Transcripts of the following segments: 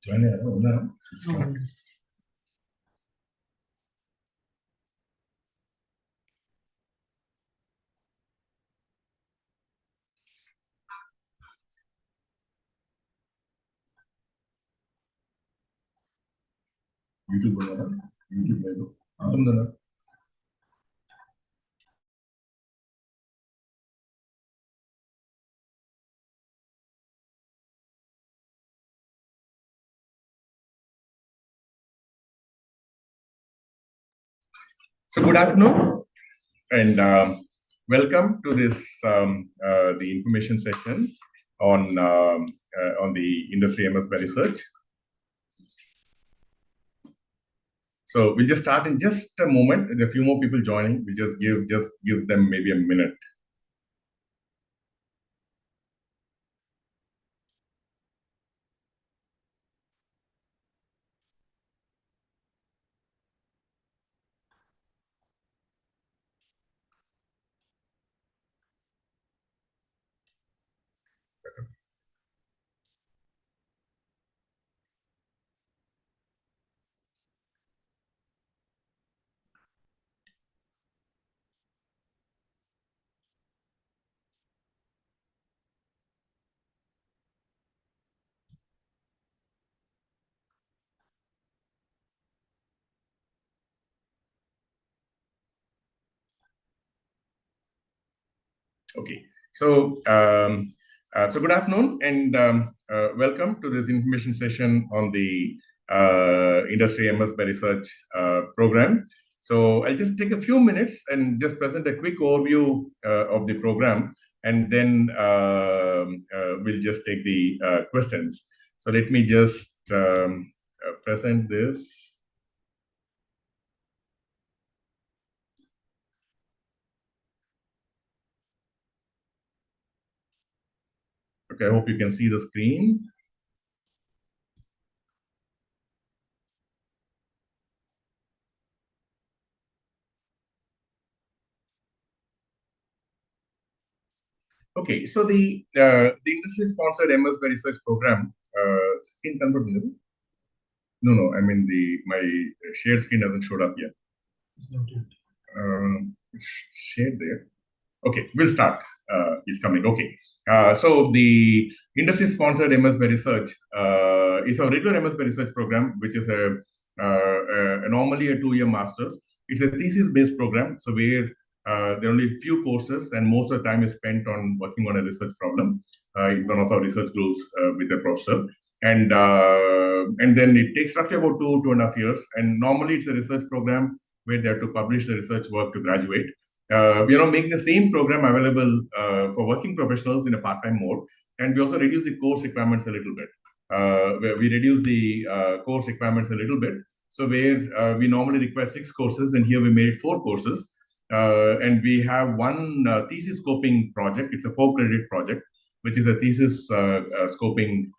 Join it. YouTube YouTube So good afternoon and welcome to this the information session on the industry MS by research. So we'll just start in just a moment. There are a few more people joining. We just give them maybe a minute. Okay, so so good afternoon and welcome to this information session on the Industry MS by Research program. So I'll just take a few minutes and just present a quick overview of the program, and then we'll just take the questions. So let me just present this. Okay, I hope you can see the screen. Okay, so the industry-sponsored MS by Research program. Screen converted. No. I mean my shared screen hasn't showed up yet. It's not yet. It's shared there. Okay, we'll start. It's coming. Okay. So the industry-sponsored MS by Research is a regular MS by Research program, which is normally a 2-year master's. It's a thesis-based program, so where there are only a few courses, and most of the time is spent on working on a research problem in one of our research groups with a professor. And then it takes roughly about 2.5 years. And normally it's a research program where they have to publish the research work to graduate. We are now making the same program available for working professionals in a part-time mode. And we also reduce the course requirements a little bit. We reduce the course requirements a little bit. So where we normally require 6 courses, and here we made it 4 courses. And we have one thesis scoping project. It's a 4-credit project, which is a thesis scoping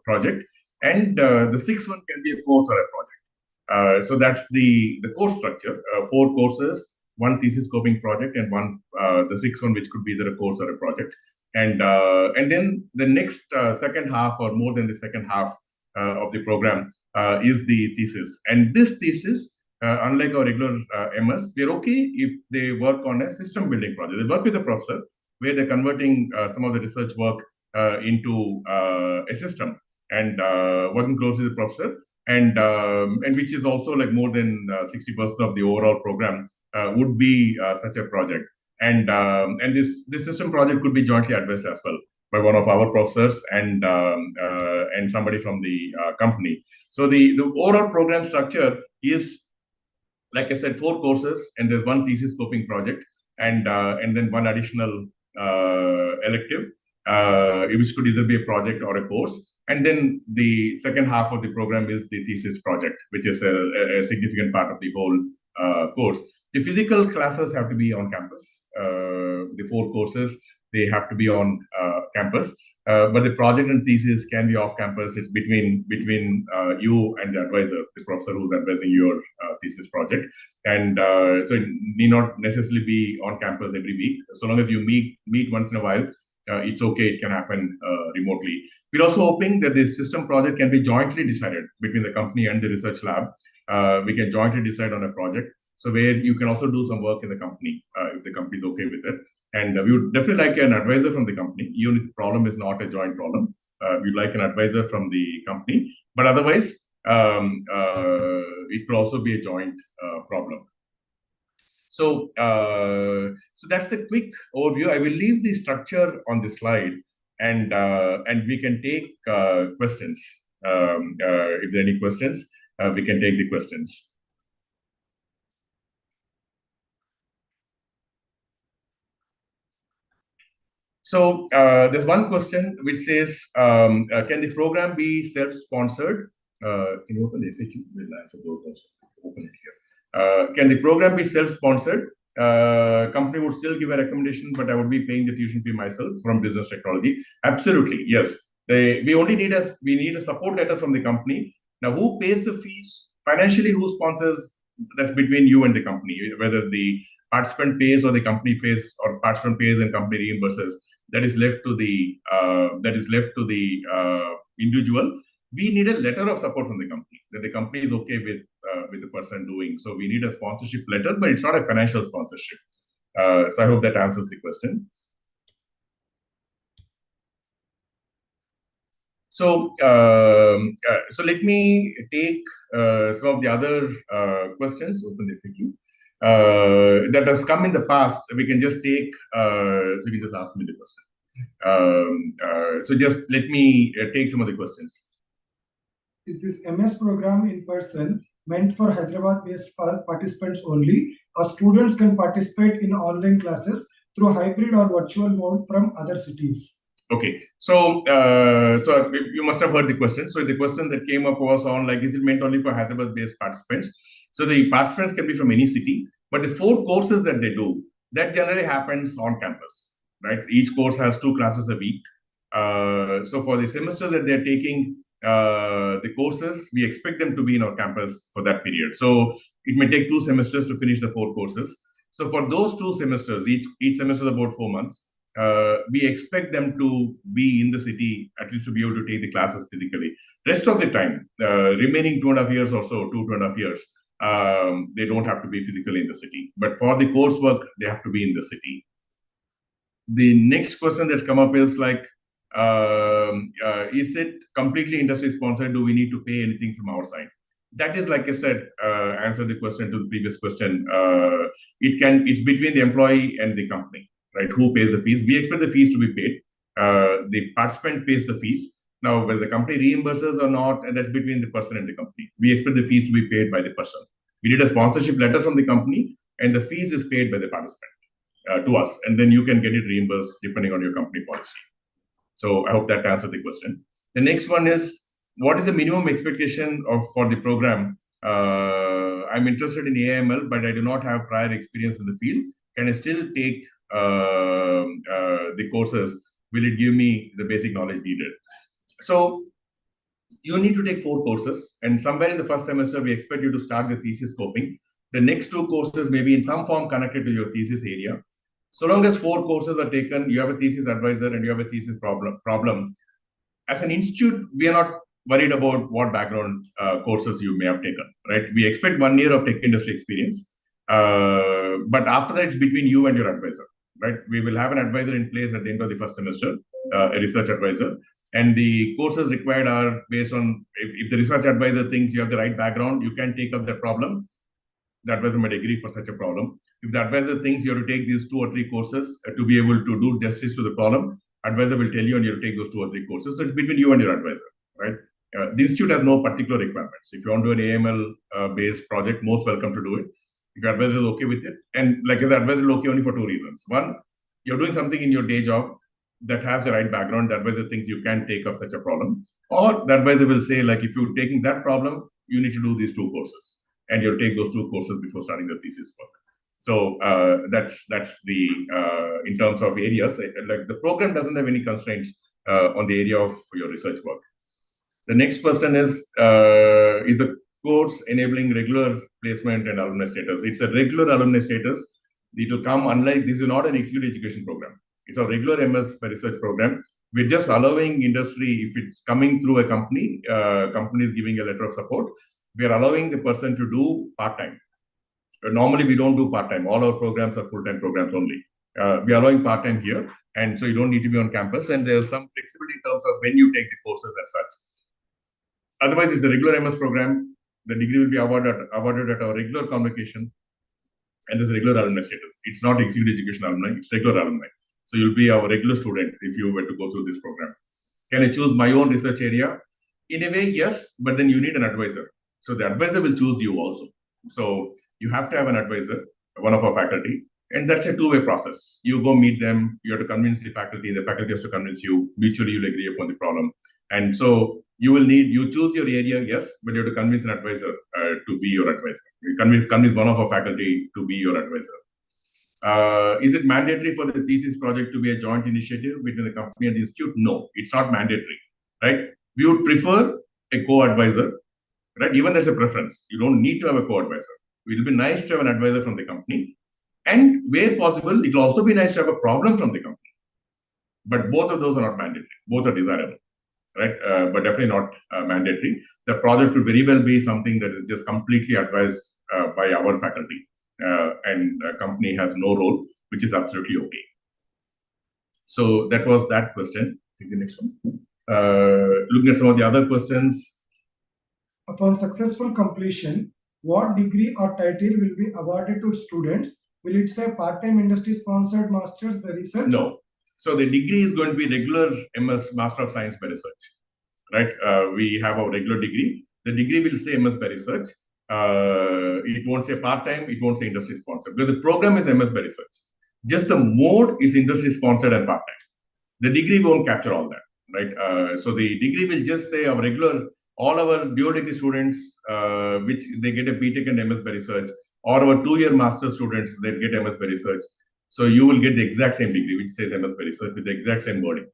project. And the 6th one can be a course or a project. So that's the course structure: 4 courses, 1 thesis scoping project, and the 6th one, which could be either a course or a project. And then the next second half, or more than the second half of the program, is the thesis. And this thesis, unlike our regular MS, we're okay if they work on a system building project. They work with a professor where they're converting some of the research work into a system, and working closely with the professor, and which is also like more than 60% of the overall program would be such a project. And this system project could be jointly advised as well by one of our professors and somebody from the company. So the overall program structure is, like I said, 4 courses, and there's 1 thesis scoping project, and then 1 additional elective, which could either be a project or a course. And then the second half of the program is the thesis project, which is a significant part of the whole course. The physical classes have to be on campus. The 4 courses, they have to be on campus. But the project and thesis can be off campus. It's between you and the advisor, the professor who's advising your thesis project. And so it need not necessarily be on campus every week. So long as you meet once in a while, it's okay, it can happen remotely. We're also hoping that this system project can be jointly decided between the company and the research lab. We can jointly decide on a project. So where you can also do some work in the company if the company is okay with it. And we would definitely like an advisor from the company, even if the problem is not a joint problem. We'd like an advisor from the company. But otherwise, it could also be a joint problem. So, so that's a quick overview. I will leave the structure on the slide, and we can take questions. If there are any questions, we can take the questions. So there's one question which says, can the program be self-sponsored? Can you open the FAQ? We'll answer those also. Open it here. Can the program be self-sponsored? Company would still give a recommendation, but I would be paying the tuition fee myself from business technology. Absolutely, yes. We only need a support letter from the company. Now, who pays the fees financially? Who sponsors? That's between you and the company. Whether the participant pays or the company pays, or participant pays and company reimburses, that is left to the individual. We need a letter of support from the company that the company is okay with the person doing. So we need a sponsorship letter, but it's not a financial sponsorship. So I hope that answers the question. So let me take some of the other questions. Open the FAQ that has come in the past. We can just take. So you can just ask me the question. So just let me take some of the questions. Is this MS program in person meant for Hyderabad-based participants only, or students can participate in online classes through hybrid or virtual mode from other cities? Okay, so you must have heard the question. So the question that came up was on, like, is it meant only for Hyderabad-based participants? So the participants can be from any city, but the 4 courses that they do, that generally happens on campus, right? Each course has 2 classes a week. So for the semesters that they're taking, the courses, we expect them to be in our campus for that period. So it may take 2 semesters to finish the 4 courses. So for those 2 semesters, each semester is about 4 months. We expect them to be in the city, at least to be able to take the classes physically. Rest of the time, remaining 2.5 years or so, 2.5 years, they don't have to be physically in the city. But for the coursework, they have to be in the city. The next question that's come up is like, is it completely industry sponsored? Do we need to pay anything from our side? That is, like I said, answer the question to the previous question. It's between the employee and the company, right? Who pays the fees? We expect the fees to be paid. The participant pays the fees. Now, whether the company reimburses or not, and that's between the person and the company. We expect the fees to be paid by the person. We need a sponsorship letter from the company, and the fees is paid by the participant to us, and then you can get it reimbursed depending on your company policy. So I hope that answered the question. The next one is, what is the minimum expectation for the program? I'm interested in AIML, but I do not have prior experience in the field. Can I still take the courses? Will it give me the basic knowledge needed? So you need to take 4 courses, and somewhere in the first semester, we expect you to start the thesis scoping. The next 2 courses may be in some form connected to your thesis area. So long as 4 courses are taken, you have a thesis advisor and you have a thesis problem. As an institute, we are not worried about what background courses you may have taken, right? We expect 1 year of tech industry experience. But after that, it's between you and your advisor, right? We will have an advisor in place at the end of the first semester, a research advisor. And the courses required are based on, if the research advisor thinks you have the right background, you can take up that problem. The advisor might agree for such a problem. If the advisor thinks you have to take these 2 or 3 courses to be able to do justice to the problem, advisor will tell you and you have to take those 2 or 3 courses. So it's between you and your advisor, right? The institute has no particular requirements. If you want to do an AML-based project, most welcome to do it. If your advisor is okay with it, and like the advisor is okay only for 2 reasons. One, you're doing something in your day job that has the right background. The advisor thinks you can take up such a problem. Or the advisor will say, like, if you're taking that problem, you need to do these 2 courses. And you'll take those 2 courses before starting the thesis work. So that's the in terms of areas. Like, the program doesn't have any constraints on the area of your research work. The next question is a course enabling regular placement and alumni status? It's a regular alumni status. It will come, unlike, this is not an executive education program. It's a regular MS by research program. We're just allowing industry, if it's coming through a company, company is giving a letter of support, we are allowing the person to do part-time. Normally, we don't do part-time. All our programs are full-time programs only. We are allowing part-time here, and so you don't need to be on campus, and there's some flexibility in terms of when you take the courses as such. Otherwise, it's a regular MS program. The degree will be awarded at our regular convocation, and there's regular alumni status. It's not executive education alumni, it's regular alumni. So you'll be our regular student if you were to go through this program. Can I choose my own research area? In a way, yes, but then you need an advisor. So the advisor will choose you also. So you have to have an advisor, one of our faculty, and that's a two-way process. You go meet them, you have to convince the faculty has to convince you, mutually you'll agree upon the problem. And so you choose your area, yes, but you have to convince an advisor to be your advisor. You convince one of our faculty to be your advisor. Is it mandatory for the thesis project to be a joint initiative between the company and the institute? No, it's not mandatory, right? We would prefer a co-advisor, right? Even there's a preference. You don't need to have a co-advisor. It will be nice to have an advisor from the company. And where possible, it will also be nice to have a problem from the company. But both of those are not mandatory. Both are desirable, right? But definitely not mandatory. The project could very well be something that is just completely advised by our faculty. And a company has no role, which is absolutely okay. So that was that question. Take the next one. Looking at some of the other questions. Upon successful completion, what degree or title will be awarded to students? Will it say part-time industry-sponsored master's by research? No. So the degree is going to be regular MS, Master of Science by Research, right? We have our regular degree. The degree will say MS by Research. It won't say part-time, it won't say industry-sponsored, because the program is MS by Research. Just the mode is industry-sponsored and part-time. The degree won't capture all that, right? So the degree will just say our regular, all our dual degree students, which they get a BTech and MS by Research, or our 2-year master students, they get MS by Research. So you will get the exact same degree, which says MS by Research with the exact same wording.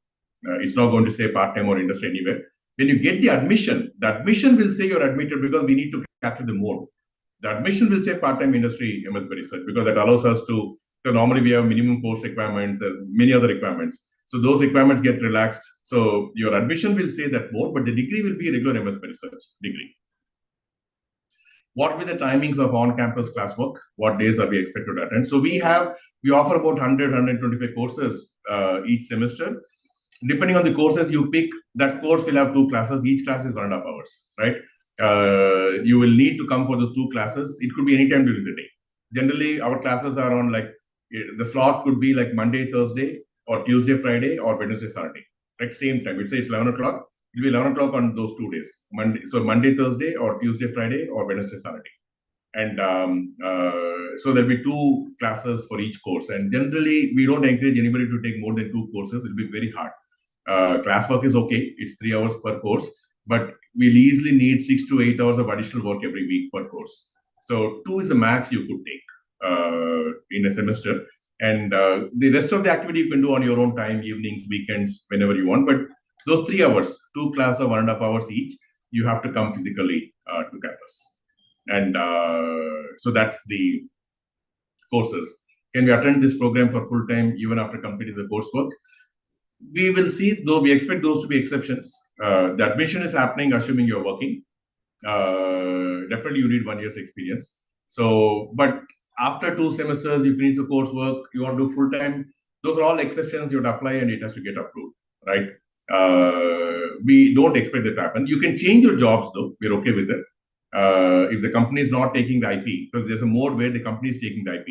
It's not going to say part-time or industry anywhere. When you get the admission will say you're admitted because we need to capture the mode. The admission will say part-time industry MS by Research because that allows us to, so normally we have minimum course requirements, there are many other requirements. So those requirements get relaxed. So your admission will say that mode, but the degree will be regular MS by Research degree. What will be the timings of on-campus classwork? What days are we expected to attend? So we offer about 100, 125 courses each semester. Depending on the courses you pick, that course will have 2 classes. Each class is 1.5 hours, right? You will need to come for those 2 classes. It could be any time during the day. Generally, our classes are on the slot could be like Monday, Thursday, or Tuesday, Friday, or Wednesday, Saturday, right? Same time. It's 11 o'clock. It will be 11 o'clock on those 2 days. Monday, Thursday, or Tuesday, Friday, or Wednesday, Saturday. And so there'll be 2 classes for each course. And generally, we don't encourage anybody to take more than 2 courses. It'll be very hard. Classwork is okay. It's 3 hours per course. But we'll easily need 6 to 8 hours of additional work every week per course. So 2 is the max you could take in a semester. And the rest of the activity you can do on your own time, evenings, weekends, whenever you want. But those 3 hours, 2 classes of 1.5 hours each, you have to come physically to campus. And so that's the courses. Can we attend this program for full time even after completing the coursework? We will see, though we expect those to be exceptions. The admission is happening assuming you're working. Definitely you need 1 year's experience. So, but after 2 semesters, you finish the coursework, you want to do full time, those are all exceptions you would apply and it has to get approved, right? We don't expect that to happen. You can change your jobs though, we're okay with it. If the company is not taking the IP, because there's a mode where the company is taking the IP.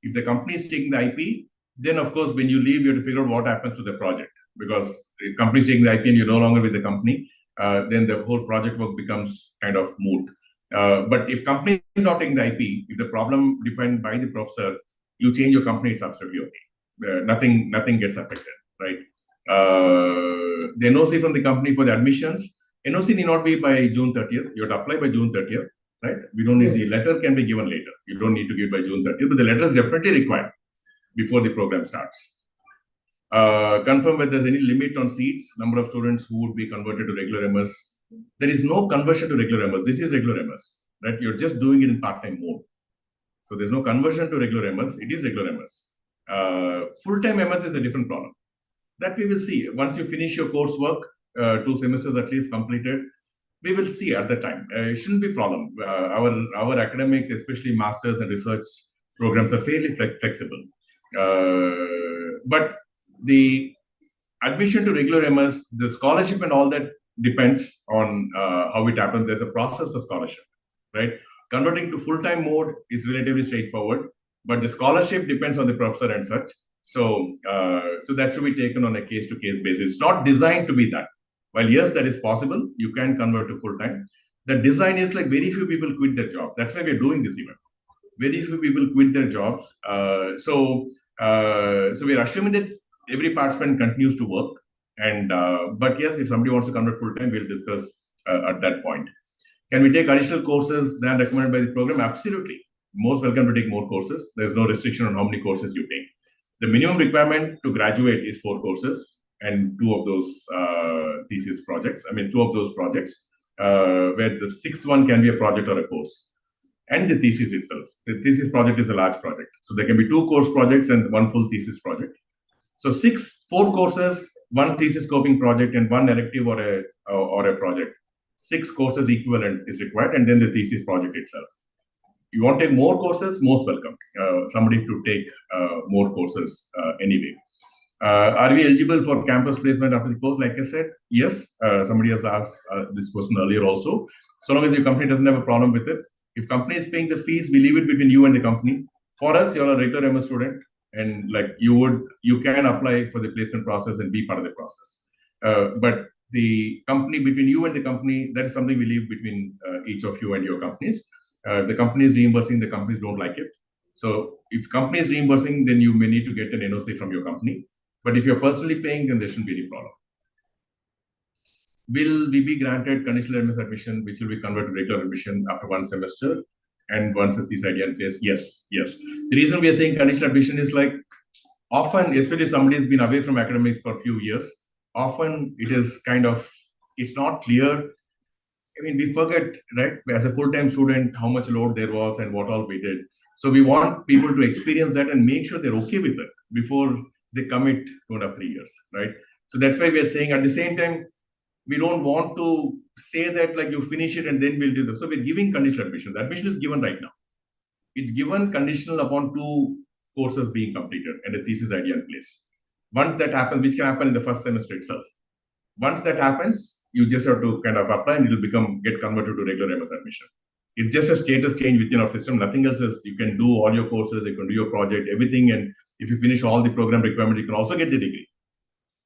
If the company is taking the IP, then of course, when you leave, you have to figure out what happens to the project. Because the company is taking the IP and you're no longer with the company, then the whole project work becomes kind of moot. But if company is not taking the IP, if the problem defined by the professor, you change your company, it's absolutely okay. Nothing gets affected, right? The NOC from the company for the admissions, NOC need not be by June 30th. You have to apply by June 30th, right? We don't need the letter can be given later. You don't need to give by June 30th, but the letter is definitely required before the program starts. Confirm whether there's any limit on seats, number of students who would be converted to regular MS. There is no conversion to regular MS. This is regular MS, right? You're just doing it in part-time mode. So there's no conversion to regular MS. It is regular MS. Full-time MS is a different problem. That we will see. Once you finish your coursework, 2 semesters at least completed, we will see at the time. It shouldn't be a problem. Our academics, especially masters and research programs, are fairly flexible. But the admission to regular MS, the scholarship and all that depends on how it happens. There's a process for scholarship, right? Converting to full-time mode is relatively straightforward, but the scholarship depends on the professor and such. So that should be taken on a case-to-case basis. It's not designed to be that. While yes, that is possible, you can convert to full-time. The design is like very few people quit their jobs. That's why we're doing this event. Very few people quit their jobs. So we're assuming that every participant continues to work. But yes, if somebody wants to convert full-time, we'll discuss at that point. Can we take additional courses than recommended by the program? Absolutely. Most welcome to take more courses. There's no restriction on how many courses you take. The minimum requirement to graduate is 4 courses and 2 of those thesis projects. 2 of those projects, where the 6th one can be a project or a course. And the thesis itself. The thesis project is a large project. So there can be 2 course projects and 1 full thesis project. So 4 courses, 1 thesis scoping project, and 1 elective or a project. 6 courses equivalent is required, and then the thesis project itself. You want to take more courses, most welcome. Somebody to take more courses anyway. Are we eligible for campus placement after the course? Like I said, yes. Somebody has asked this question earlier also. So long as your company doesn't have a problem with it. If company is paying the fees, we leave it between you and the company. For us, you're a regular MS student, and like you can apply for the placement process and be part of the process. But the company, between you and the company, that is something we leave between each of you and your companies. The company is reimbursing, the companies don't like it. So if company is reimbursing, then you may need to get an NOC from your company. But if you're personally paying, then there shouldn't be any problem. Will we be granted conditional MS admission, which will be converted to regular admission after 1 semester and once the thesis idea in place? Yes. The reason we are saying conditional admission is like often, especially if somebody has been away from academics for a few years, often it is it's not clear. We forget, right, as a full-time student, how much load there was and what all we did. So we want people to experience that and make sure they're okay with it before they commit 2.5, 3 years, right? So that's why we are saying at the same time, we don't want to say that like you finish it and then we'll do this. So we're giving conditional admission. The admission is given right now. It's given conditional upon 2 courses being completed and a thesis idea in place. Once that happens, which can happen in the first semester itself. Once that happens, you just have to kind of apply and it will get converted to regular MS admission. It's just a status change within our system. Nothing else is, you can do all your courses, you can do your project, everything. And if you finish all the program requirements, you can also get the degree,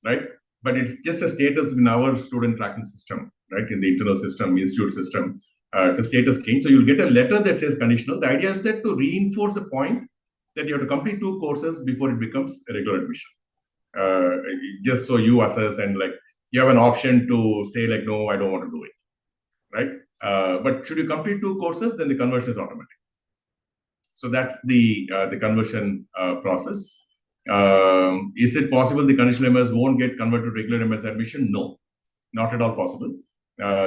right? But it's just a status in our student tracking system, right? In the internal system, institute system, it's a status change. So you'll get a letter that says conditional. The idea is that to reinforce the point that you have to complete 2 courses before it becomes a regular admission. Just so you assess and like, you have an option to say like, no, I don't want to do it, right? But should you complete 2 courses, then the conversion is automatic. So that's the conversion process. Is it possible the conditional MS won't get converted to regular MS admission? No, not at all possible.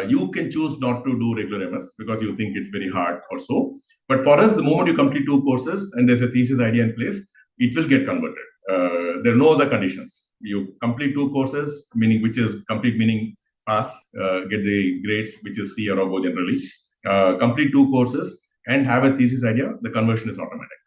You can choose not to do regular MS because you think it's very hard or so. But for us, the moment you complete 2 courses and there's a thesis idea in place, it will get converted. There are no other conditions. You complete 2 courses, which is complete meaning pass, get the grades, which is C or above generally. Complete 2 courses and have a thesis idea, the conversion is automatic.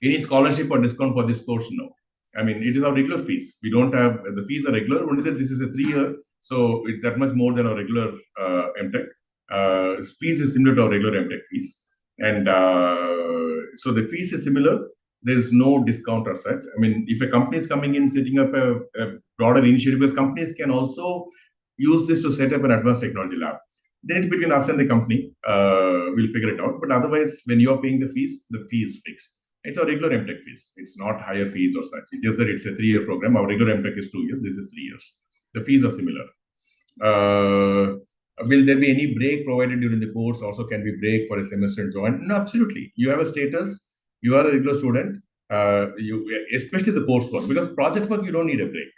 Any scholarship or discount for this course? No. It is our regular fees. We don't have, the fees are regular, only that this is a 3-year, so it's that much more than our regular MTech. Fees is similar to our regular MTech fees. And so the fees is similar. There is no discount or such. If a company is coming in, setting up a broader initiative, because companies can also use this to set up an advanced technology lab. Then it's between us and the company. We'll figure it out. But otherwise, when you're paying the fee is fixed. It's our regular MTech fees. It's not higher fees or such. It's just that it's a 3-year program. Our regular MTech is 2 years. This is 3 years. The fees are similar. Will there be any break provided during the course? Also, can we break for a semester and join? No, absolutely. You have a status. You are a regular student. Especially the coursework. Because project work, you don't need a break.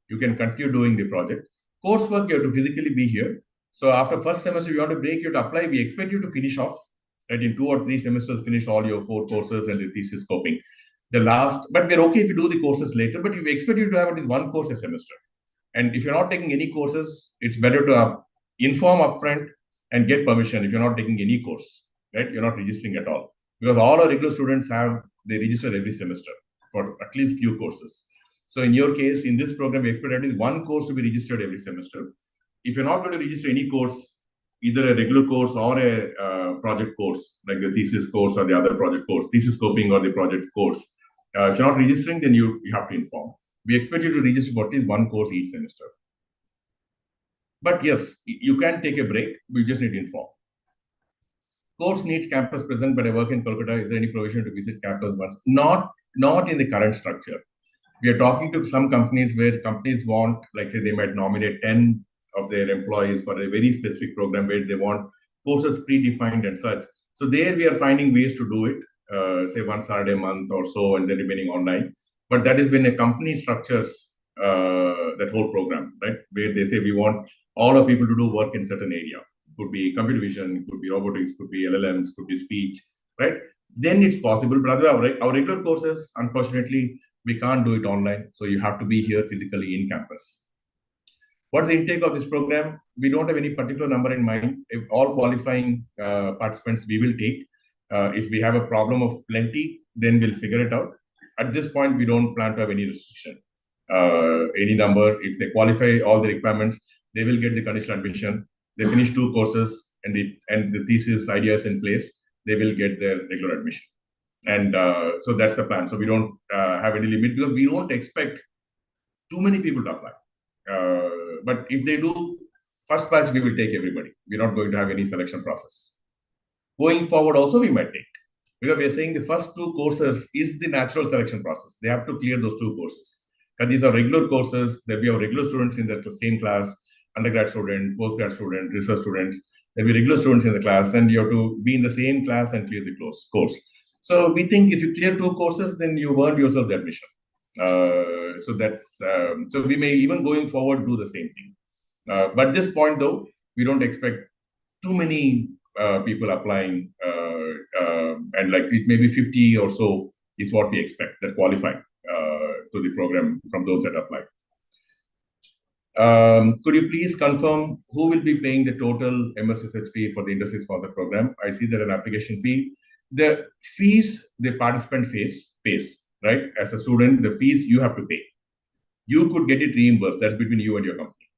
You can continue doing the project. Coursework, you have to physically be here. So after first semester, you want to break, you have to apply. We expect you to finish off. Right, in 2 or 3 semesters, finish all your 4 courses and the thesis scoping. but we're okay if you do the courses later, but we expect you to have at least one course a semester. And if you're not taking any courses, it's better to inform upfront and get permission if you're not taking any course, right? You're not registering at all. Because all our regular students they register every semester for at least few courses. So in your case, in this program, we expect at least one course to be registered every semester. If you're not going to register any course, either a regular course or a project course, like the thesis course or the other project course, thesis scoping or the project course, if you're not registering, then you have to inform. We expect you to register for at least one course each semester. But yes, you can take a break. We just need to inform. Course needs campus present, but I work in Kolkata. Is there any provision to visit campus once? Not in the current structure. We are talking to some companies where companies want, like say they might nominate 10 of their employees for a very specific program where they want courses predefined and such. So there we are finding ways to do it, say one Saturday a month or so, and then remaining online. But that is when a company structures that whole program, right? Where they say we want all our people to do work in certain area. Could be computer vision, could be robotics, could be LLMs, could be speech, right? Then it's possible. But otherwise, our regular courses, unfortunately, we can't do it online. So you have to be here physically in campus. What's the intake of this program? We don't have any particular number in mind. If all qualifying participants, we will take. If we have a problem of plenty, then we'll figure it out. At this point, we don't plan to have any restriction. Any number, if they qualify all the requirements, they will get the conditional admission. They finish 2 courses and the thesis ideas in place, they will get their regular admission. And so that's the plan. So we don't have any limit because we don't expect too many people to apply. But if they do, first batch, we will take everybody. We're not going to have any selection process. Going forward also, we might take. Because we are saying the first 2 courses is the natural selection process. They have to clear those 2 courses. Because these are regular courses, that we have regular students in the same class, undergrad student, postgrad student, research students. There'll be regular students in the class, and you have to be in the same class and clear the course. So we think if you clear 2 courses, then you earned yourself the admission. So that's so we may even going forward do the same thing. But at this point, though, we don't expect too many people applying, and like it may be 50 or so is what we expect that qualify to the program from those that apply. Could you please confirm who will be paying the total MS Research fee for the industry sponsored program? I see that an application fee. The fees the participant pays, right? As a student, the fees you have to pay. You could get it reimbursed. That's between you and your company,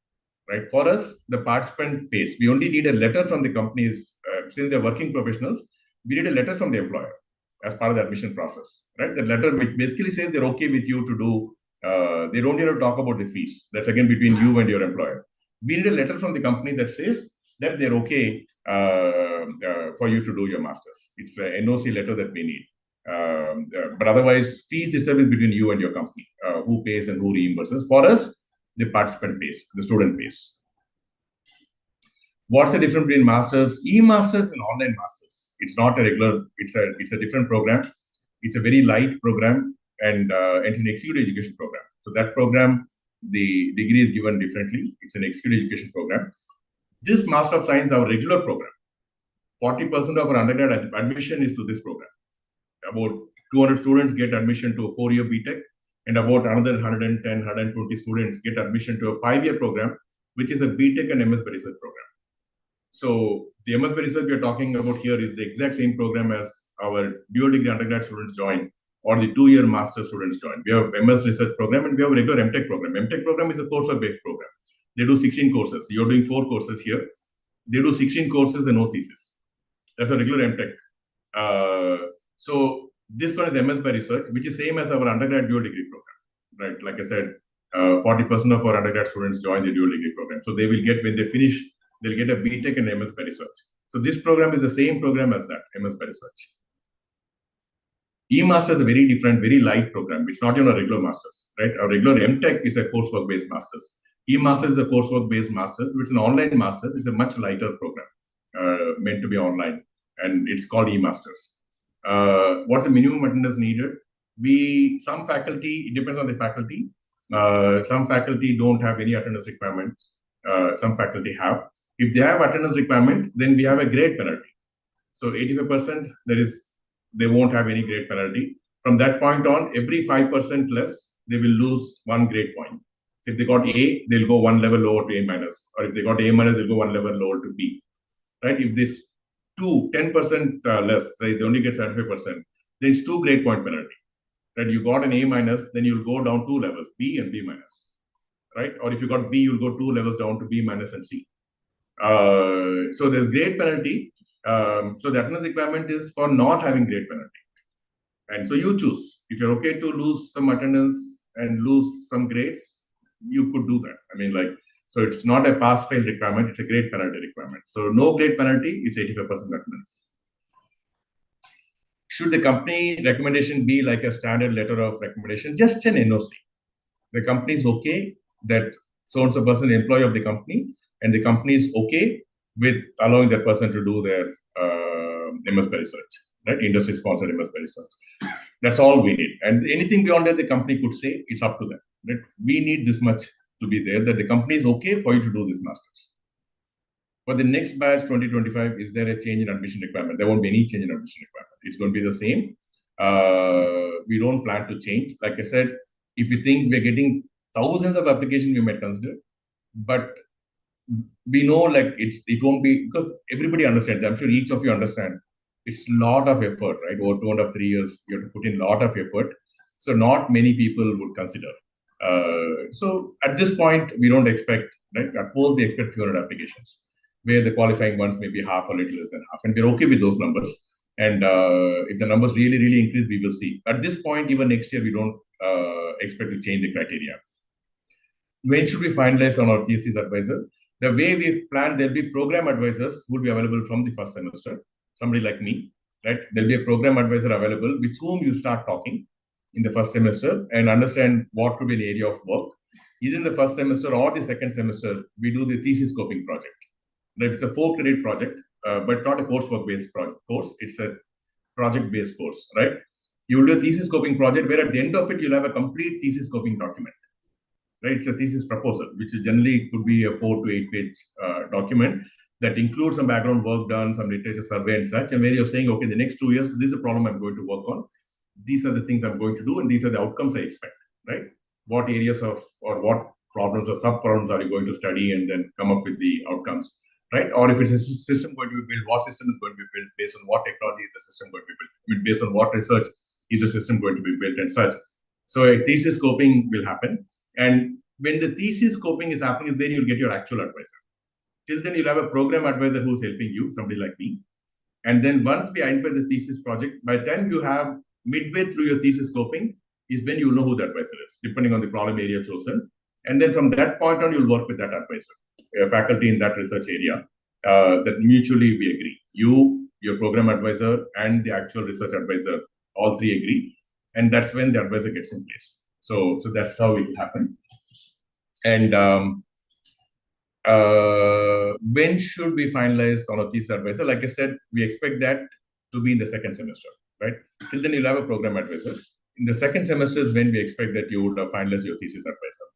right? For us, the participant pays. We only need a letter from the companies. Since they're working professionals, we need a letter from the employer as part of the admission process, right? The letter which basically says they're okay with you to do. They don't need to talk about the fees. That's again between you and your employer. We need a letter from the company that says that they're okay for you to do your master's. It's an NOC letter that we need. But otherwise, fees itself is between you and your company. Who pays and who reimburses. For us, the participant pays, the student pays. What's the difference between masters? E-masters and online masters. It's not a regular. It's a different program. It's a very light program. And it's an executive education program. So that program, the degree is given differently. It's an executive education program. This Master of Science, our regular program, 40% of our undergrad admission is to this program. About 200 students get admission to a 4-year BTech, and about another 110, 120 students get admission to a 5-year program, which is a BTech and MS Research program. So the MS Research we are talking about here is the exact same program as our dual degree undergrad students join, or the 2-year master students join. We have MS Research program and we have a regular MTech program. MTech program is a coursework-based program. They do 16 courses. You're doing 4 courses here. They do 16 courses and no thesis. That's a regular MTech. So this one is MS by Research, which is same as our undergrad dual degree program, right? Like I said, 40% of our undergrad students join the dual degree program. So they will get, when they finish, they'll get a BTech and MS by Research. So this program is the same program as that, MS by Research. E-Masters is a very different, very light program. It's not even a regular Masters, right? Our regular MTech is a coursework-based Masters. E-Masters is a coursework-based Masters. It's an online Masters. It's a much lighter program, meant to be online, and it's called E-Masters. What's the minimum attendance needed? Some faculty, it depends on the faculty. Some faculty don't have any attendance requirements. Some faculty have. If they have attendance requirement, then we have a grade penalty. So 85%, they won't have any grade penalty. From that point on, every 5% less, they will lose 1 grade point. So if they got A, they'll go 1 level lower to A minus. Or if they got A minus, they'll go 1 level lower to B. Right? If this 10% less, say they only get 75%, then it's 2 grade point penalty. Right? You got an A minus, then you'll go down 2 levels, B and B minus. Right? Or if you got B, you'll go 2 levels down to B minus and C. So there's grade penalty. So the attendance requirement is for not having grade penalty. And so you choose. If you're okay to lose some attendance and lose some grades, you could do that. I mean, so it's not a pass-fail requirement, it's a grade penalty requirement. So no grade penalty is 85% attendance. Should the company recommendation be like a standard letter of recommendation? Just an NOC. The company is okay that so-and-so person employee of the company, and the company is okay with allowing that person to do their MSP research, right? Industry-sponsored MSP research. That's all we need. And anything beyond that, the company could say, it's up to them. Right? We need this much to be there, that the company is okay for you to do this master's. For the next batch, 2025, is there a change in admission requirement? There won't be any change in admission requirement. It's going to be the same. We don't plan to change. Like I said, if you think we're getting thousands of applications, we might consider. But we know it won't be, because everybody understands. I'm sure each of you understand. It's a lot of effort, right? Over 2.5, 3 years, you have to put in a lot of effort. So not many people would consider. So at this point, we don't expect, right? At most, we expect fewer applications, where the qualifying ones may be half or little less than half. And we're okay with those numbers. And if the numbers really, really increase, we will see. At this point, even next year, we don't expect to change the criteria. When should we finalize on our thesis advisor? The way we plan, there'll be program advisors who will be available from the first semester. Somebody like me, right? There'll be a program advisor available with whom you start talking in the first semester and understand what could be an area of work. Either in the first semester or the second semester, we do the thesis scoping project. Right? It's a 4-credit project, but it's not a coursework-based course. It's a project-based course, right? You will do a thesis scoping project where at the end of it, you'll have a complete thesis scoping document. Right? It's a thesis proposal, which generally could be a 4 to 8 page document that includes some background work done, some literature survey and such, and where you're saying, okay, the next 2 years, this is the problem I'm going to work on. These are the things I'm going to do, and these are the outcomes I expect, right? What areas or what problems or sub-problems are you going to study and then come up with the outcomes, right? Or if it's a system going to be built, what system is going to be built, based on what technology is the system going to be built, I mean, based on what research is the system going to be built and such. So a thesis scoping will happen. And when the thesis scoping is happening, then you'll get your actual advisor. Till then, you'll have a program advisor who's helping you, somebody like me. And then once we identify the thesis project, by the time you have midway through your thesis scoping, is when you'll know who the advisor is, depending on the problem area chosen. And then from that point on, you'll work with that advisor, a faculty in that research area, that mutually we agree. You, your program advisor, and the actual research advisor, all three agree. And that's when the advisor gets in place. So that's how it will happen. And when should we finalize on a thesis advisor? Like I said, we expect that to be in the second semester, right? Till then, you'll have a program advisor. In the second semester is when we expect that you would finalize your thesis advisor.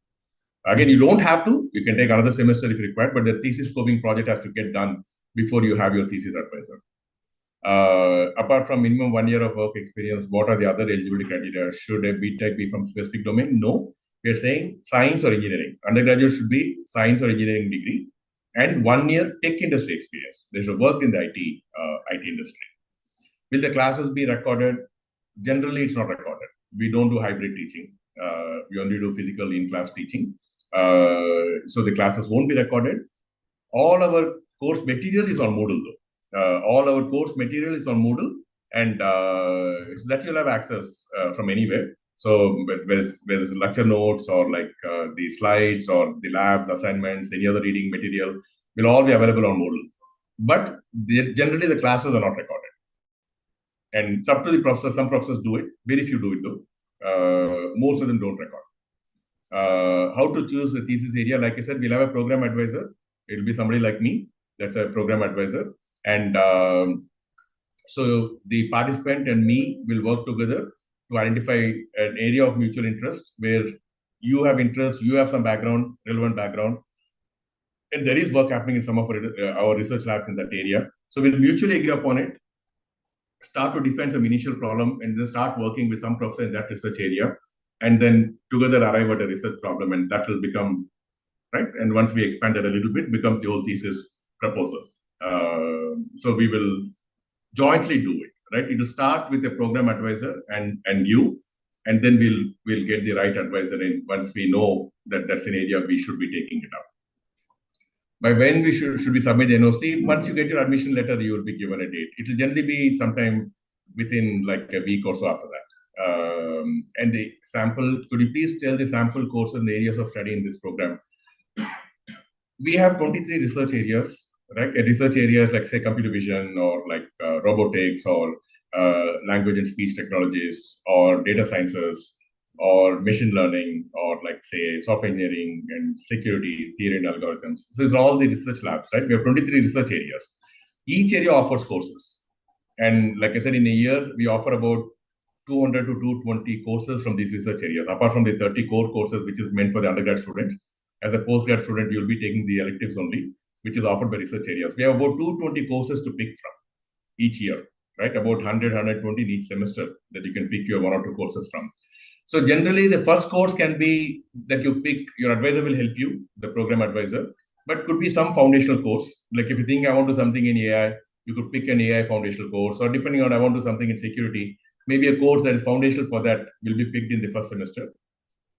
Again, you don't have to. You can take another semester if required, but the thesis scoping project has to get done before you have your thesis advisor. Apart from minimum 1 year of work experience, what are the other eligibility criteria? Should a BTech be from specific domain? No. We are saying science or engineering. Undergraduate should be science or engineering degree and 1 year tech industry experience. They should work in the IT industry. Will the classes be recorded? Generally, it's not recorded. We don't do hybrid teaching. We only do physical in-class teaching. So the classes won't be recorded. All our course material is on Moodle though. All our course material is on Moodle, and so that you'll have access from anywhere. So where's lecture notes or like the slides or the labs, assignments, any other reading material will all be available on Moodle. But generally the classes are not recorded. And it's up to the professor. Some professors do it. Very few do it though. Most of them don't record. How to choose a thesis area? Like I said, we'll have a program advisor. It'll be somebody like me. That's a program advisor. And so the participant and me will work together to identify an area of mutual interest where you have interest, you have some background, relevant background, and there is work happening in some of our research labs in that area. So we'll mutually agree upon it. start to define some initial problem and then start working with some professor in that research area, and then together arrive at a research problem, and that will become right. And once we expand it a little bit, becomes the whole thesis proposal. So we will jointly do it, right? It will start with a program advisor and you, and then we'll get the right advisor in once we know that that's an area we should be taking it up. By when we should we submit the NOC? Once you get your admission letter, you will be given a date. It will generally be sometime within like a week or so after that. And the sample, could you please tell the sample course and the areas of study in this program? We have 23 research areas, right? A research areas like say computer vision or like robotics or language and speech technologies or data sciences or machine learning or like say software engineering and security, theory and algorithms. So these are all the research labs, right? We have 23 research areas. Each area offers courses. And like I said, in a year, we offer about 200 to 220 courses from these research areas, apart from the 30 core courses, which is meant for the undergrad students. As a postgrad student, you'll be taking the electives only, which is offered by research areas. We have about 220 courses to pick from each year, right? About 100, 120 in each semester that you can pick your one or two courses from. So generally, the first course can be that you pick, your advisor will help you, the program advisor, but could be some foundational course. Like if you think I want to do something in AI, you could pick an AI foundational course, or depending on I want to do something in security, maybe a course that is foundational for that will be picked in the first semester.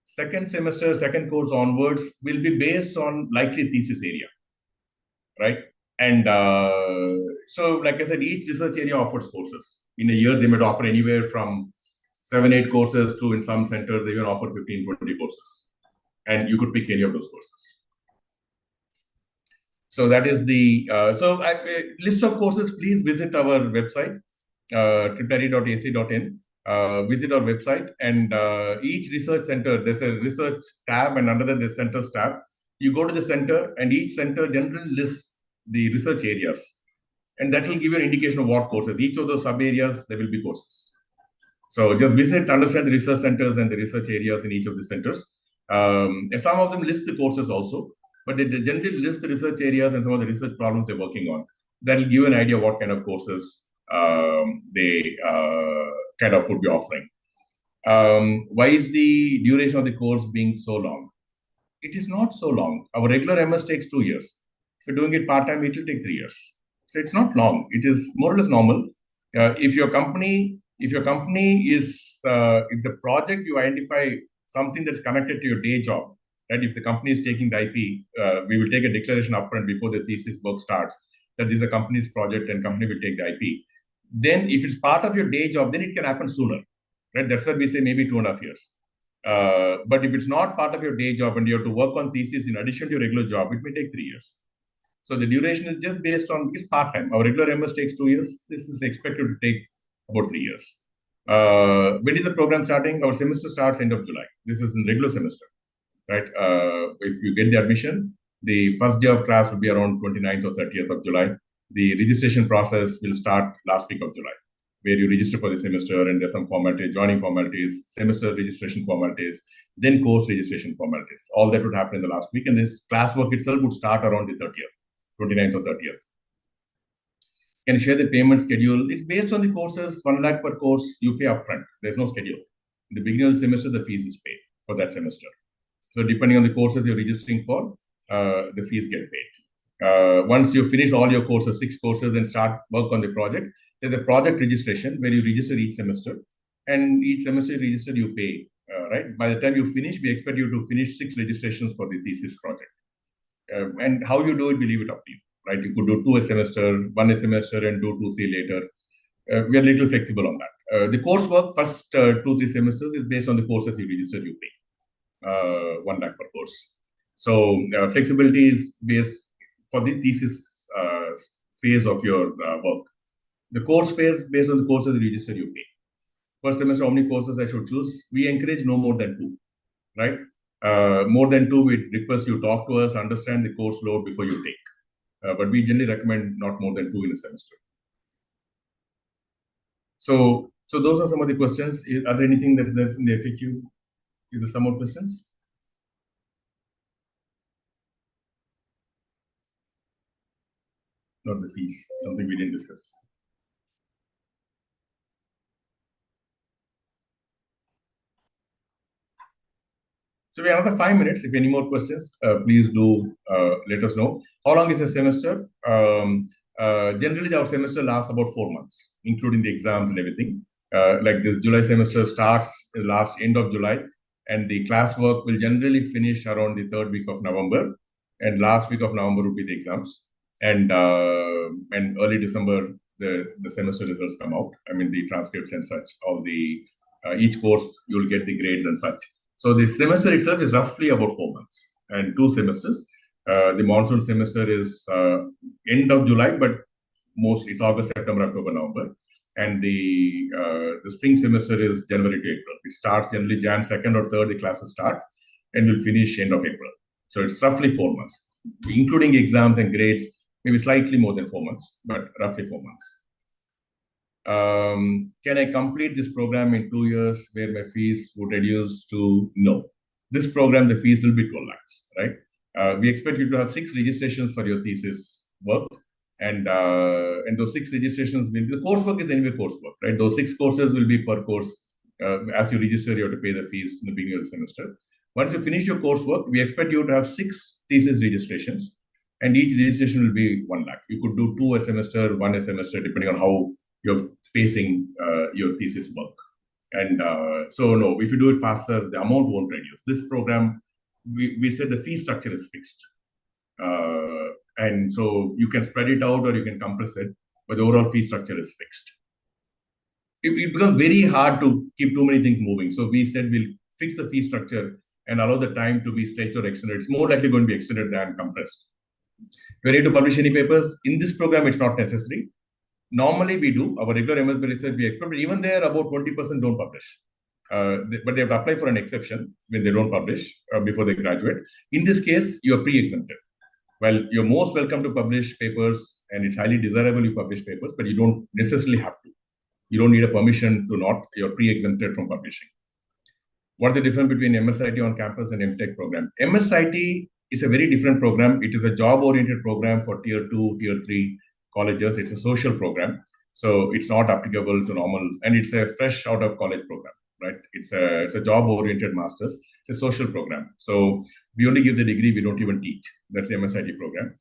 Second semester, second course onwards will be based on likely thesis area, right? And so, like I said, each research area offers courses. In a year, they might offer anywhere from 7, 8 courses to in some centers, they even offer 15, 20 courses. And you could pick any of those courses. So that is the, list of courses, please visit our website, tripleri.ac.in. Visit our website, and each research center, there's a research tab, and under that, there's centers tab. You go to the center, and each center generally lists the research areas, and that will give you an indication of what courses. Each of those sub areas, there will be courses. So just visit, understand the research centers and the research areas in each of the centers. And some of them list the courses also, but they generally list the research areas and some of the research problems they're working on. That will give you an idea of what kind of courses they kind of would be offering. Why is the duration of the course being so long? It is not so long. Our regular MS takes 2 years. If you're doing it part-time, it will take 3 years. So it's not long. It is more or less normal. If your company is, if the project you identify something that's connected to your day job, right? If the company is taking the IP, we will take a declaration upfront before the thesis work starts that this is a company's project and company will take the IP. Then if it's part of your day job, then it can happen sooner, right? That's why we say maybe 2.5 years. But if it's not part of your day job and you have to work on thesis in addition to your regular job, it may take 3 years. So the duration is just based on, it's part-time. Our regular MS takes 2 years. This is expected to take about 3 years. When is the program starting? Our semester starts end of July. This is in regular semester, right? If you get the admission, the first day of class will be around 29th or 30th of July. The registration process will start last week of July, where you register for the semester and there's some formalities, joining formalities, semester registration formalities, then course registration formalities. All that would happen in the last week. And this classwork itself would start around the 30th, 29th or 30th. Can you share the payment schedule? It's based on the courses, 1 lakh per course, you pay upfront. There's no schedule. In the beginning of the semester, the fees is paid for that semester. So depending on the courses you're registering for, the fees get paid. Once you finish all your courses, 6 courses, and start work on the project, there's a project registration where you register each semester. And each semester you register, you pay, right? By the time you finish, we expect you to finish 6 registrations for the thesis project. And how you do it, we leave it up to you, right? You could do 2 a semester, 1 a semester, and do 2, 3 later. We are a little flexible on that. The coursework, first 2, 3 semesters is based on the courses you register, you pay. 1 lakh per course. So flexibility is based for the thesis phase of your work. The course phase, based on the courses you register, you pay. Per semester, how many courses I should choose? We encourage no more than 2, right? More than 2, we request you talk to us, understand the course load before you take. But we generally recommend not more than 2 in a semester. So those are some of the questions. Are there anything that is there in the FAQ? Is there some more questions? Not the fees, something we didn't discuss. So we have another 5 minutes. If any more questions, please do let us know. How long is a semester? Generally, our semester lasts about 4 months, including the exams and everything. Like this July semester starts last end of July, and the classwork will generally finish around the third week of November, and last week of November would be the exams, and early December the semester results come out. I mean the transcripts and such. All the each course you'll get the grades and such. So the semester itself is roughly about 4 months and 2 semesters. The monsoon semester is end of July, but mostly it's August, September, October, November. And the spring semester is January to April. It starts generally Jan 2nd or 3rd, the classes start, and will finish end of April. So it's roughly 4 months, including exams and grades, maybe slightly more than 4 months, but roughly 4 months. Can I complete this program in 2 years where my fees would reduce to no? This program, the fees will be 12 lakhs, right? We expect you to have 6 registrations for your thesis work. And those 6 registrations will be, the coursework is anyway coursework, right? Those 6 courses will be per course. As you register, you have to pay the fees in the beginning of the semester. Once you finish your coursework, we expect you to have 6 thesis registrations, and each registration will be 1 lakh. You could do 2 a semester, 1 a semester, depending on how you're pacing your thesis work. And so no, if you do it faster, the amount won't reduce. This program, we said the fee structure is fixed. And so you can spread it out or you can compress it, but the overall fee structure is fixed. It becomes very hard to keep too many things moving. So we said we'll fix the fee structure and allow the time to be stretched or extended. It's more likely going to be extended than compressed. If you need to publish any papers, in this program, it's not necessary. Normally we do, our regular MS research, we expect, but even there about 20% don't publish. But they have to apply for an exception when they don't publish before they graduate. In this case, you are pre-exempted. Well, you're most welcome to publish papers, and it's highly desirable you publish papers, but you don't necessarily have to. You don't need a permission to not, you're pre-exempted from publishing. What's the difference between MSIT on campus and MTech program? MSIT is a very different program. It is a job-oriented program for tier 2, tier 3 colleges. It's a social program. So it's not applicable to normal, and it's a fresh out of college program, right? It's a job-oriented master's. It's a social program. So we only give the degree, we don't even teach. That's the MSIT program.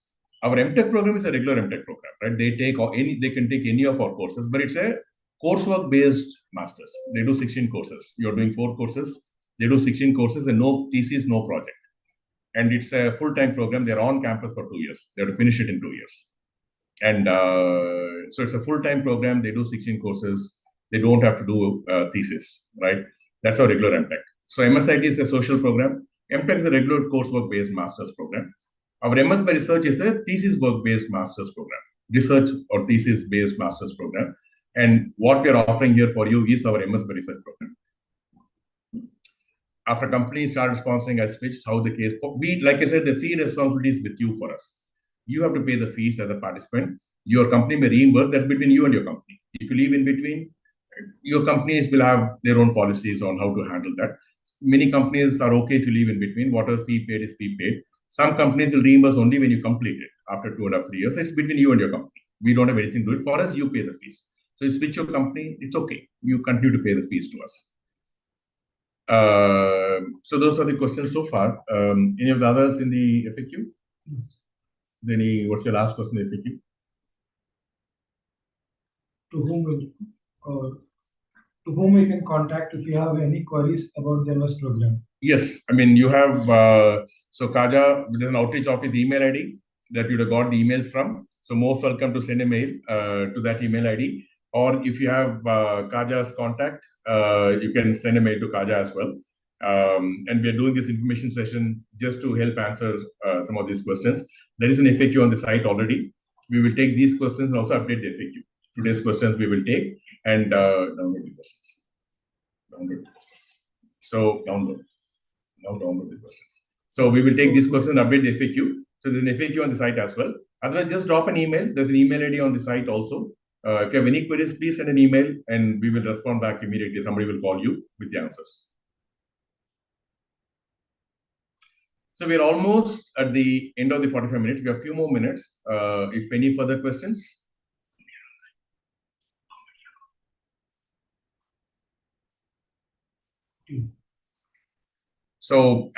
Our MTech program is a regular MTech program, right? They can take any of our courses, but it's a coursework-based master's. They do 16 courses. You're doing 4 courses. They do 16 courses and no thesis, no project. And it's a full-time program. They're on campus for 2 years. They have to finish it in 2 years. And so it's a full-time program. They do 16 courses. They don't have to do thesis, right? That's our regular MTech. So MSIT is a social program. MTech is a regular coursework-based master's program. Our MS by Research is a thesis work-based master's program, research or thesis-based master's program. And what we are offering here for you is our MS by Research program. After companies started sponsoring, I switched how the case. Like I said, the fee responsibility is with you for us. You have to pay the fees as a participant. Your company may reimburse. That's between you and your company. If you leave in between, your companies will have their own policies on how to handle that. Many companies are okay if you leave in between. Whatever fee paid is fee paid. Some companies will reimburse only when you complete it after 2.5, 3 years. It's between you and your company. We don't have anything to do it. For us, you pay the fees. So you switch your company, it's okay. You continue to pay the fees to us. So those are the questions so far. Any of the others in the FAQ? What's your last question in the FAQ? To whom we can contact if you have any queries about the MS program? Yes, I mean you have so Kaja, there's an outreach office email ID that you'd have got the emails from. So most welcome to send a mail to that email ID. Or if you have Kaja's contact, you can send a mail to Kaja as well. And we are doing this information session just to help answer some of these questions. There is an FAQ on the site already. We will take these questions and also update the FAQ. Today's questions we will take and download the questions. Download the questions. So download. Now download the questions. So we will take these questions and update the FAQ. So there's an FAQ on the site as well. Otherwise, just drop an email. There's an email ID on the site also. If you have any queries, please send an email and we will respond back immediately. Somebody will call you with the answers. So we're almost at the end of the 45 minutes. We have a few more minutes. If any further questions. So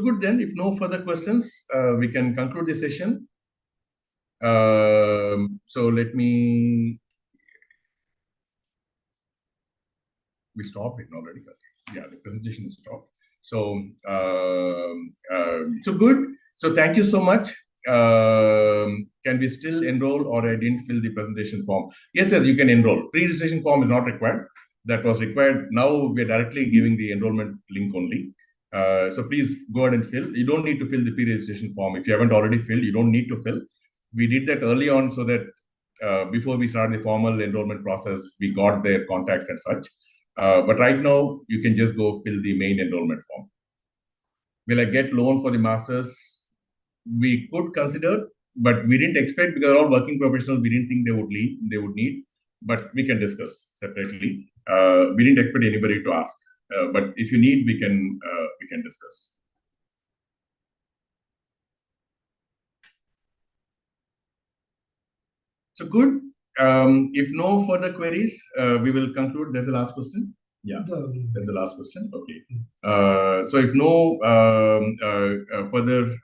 good then. If no further questions, we can conclude the session. So let me. We stopped it already. Yeah, the presentation is stopped. So so good. So thank you so much. Can we still enroll, or I didn't fill the presentation form? Yes, you can enroll. Pre-registration form is not required. That was required. Now we're directly giving the enrollment link only. So please go ahead and fill. You don't need to fill the pre-registration form. If you haven't already filled, you don't need to fill. We did that early on so that before we start the formal enrollment process, we got their contacts and such. But right now, you can just go fill the main enrollment form. Will I get loan for the masters? We could consider, but we didn't expect, because all working professionals, we didn't think they would need. But we can discuss separately. We didn't expect anybody to ask. But if you need, we can discuss. So good. If no further queries, we will conclude. There's the last question. Yeah, that's the last question. Okay. So if no further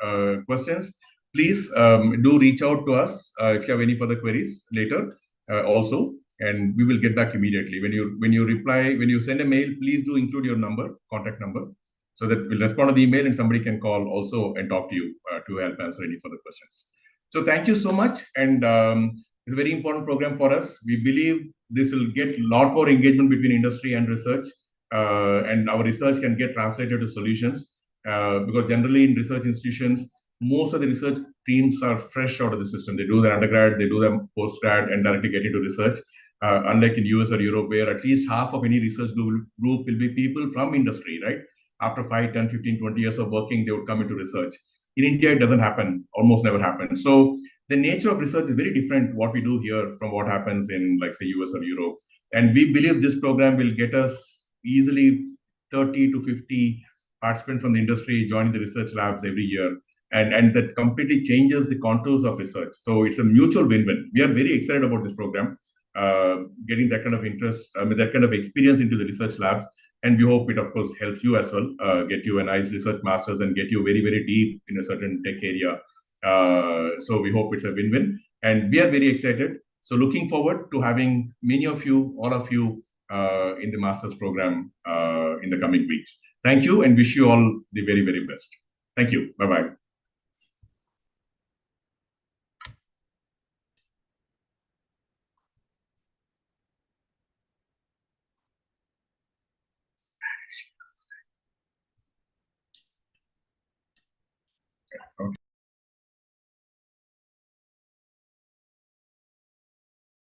questions, please do reach out to us if you have any further queries later also, and we will get back immediately. When you send a mail, please do include your contact number, so that we'll respond to the email and somebody can call also and talk to you to help answer any further questions. So thank you so much, and it's a very important program for us. We believe this will get a lot more engagement between industry and research, and our research can get translated to solutions. Because generally in research institutions, most of the research teams are fresh out of the system. They do their undergrad, they do their postgrad, and directly get into research. Unlike in US or Europe, where at least half of any research group will be people from industry, right? After 5, 10, 15, 20 years of working, they would come into research. In India, it doesn't happen, almost never happens. So the nature of research is very different what we do here from what happens in, like, say, US or Europe. And we believe this program will get us easily 30 to 50 participants from the industry joining the research labs every year. And that completely changes the contours of research. So it's a mutual win-win. We are very excited about this program, getting that kind of interest, that kind of experience into the research labs. And we hope it, of course, helps you as well, get you a nice research master's and get you very, very deep in a certain tech area. So we hope it's a win-win. And we are very excited. So looking forward to having many of you, all of you, in the master's program in the coming weeks. Thank you, and wish you all the very, very best. Thank you. Bye-bye. Okay.